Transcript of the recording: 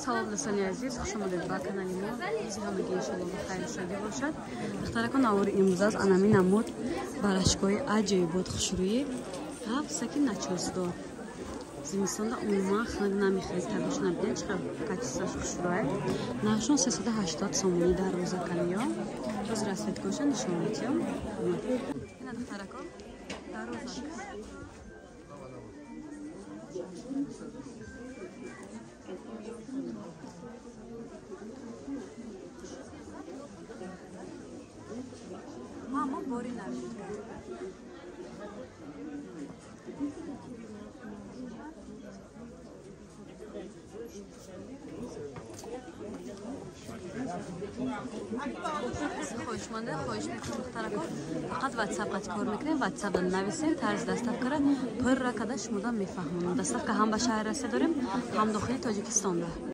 سلام دوستان عزیز، خوش آمدید به کانال ما. روزی همگی ان شاء الله بخیر و شادی باشد. دخترکان نوار امروز از انامی نمود براشکوی عجیب بود خوشرویی. هفت سکین نچوزدار. زمستان دا عموما خنگ نمیخرید تباش نبودن چقدر کچیساش خوشرویه. ناشون 380 سومونی در روزا کنیا. روز رسید کوشن نشونیتیم. اینا دخترکان در روزا. Mama bori navşid. خوشمانده خوش میکنم دخترکان فقط واتساپ قد کار میکنیم واتساپ نویسین طرز دستاف کرد پر را کدش مدام میفهمونم دستاف که هم به شهر رسید داریم هم داخل تاجیکستان ده